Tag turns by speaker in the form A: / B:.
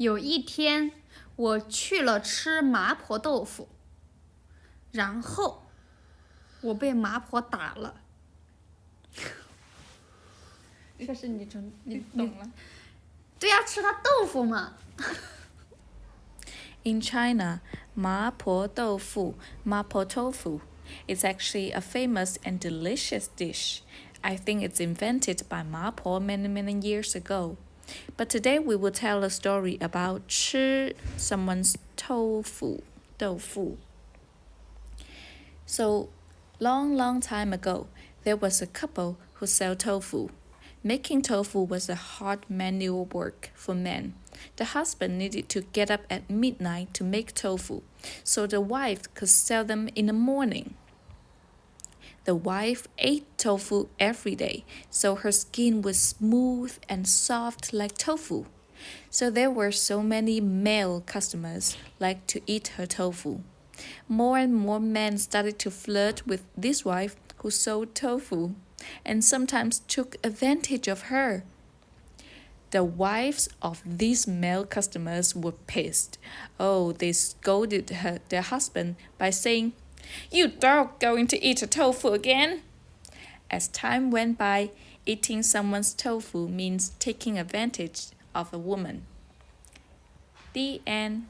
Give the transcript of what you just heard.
A: 有一天，我去了吃麻婆豆腐，然后我被麻婆打了。这是你懂了？对呀，吃它豆腐嘛。
B: In China, 麻婆豆腐, mapo tofu, is actually a famous and delicious dish. I think it's invented by mapo many years ago. But today we will tell a story about 吃 someone's tofu, 豆腐. So, long time ago, there was a couple who sell tofu. Making tofu was a hard manual work for men. The husband needed to get up at midnight to make tofu, so the wife could sell them in the morning. The wife ate tofu every day, so her skin was smooth and soft like tofu. So there were so many male customers like to eat her tofu. More and more men started to flirt with this wife who sold tofu, and sometimes took advantage of her. The wives of these male customers were pissed. Oh, they scolded their husband by saying, "You dog going to eat a tofu again?" As time went by, eating someone's tofu means taking advantage of a woman. The end.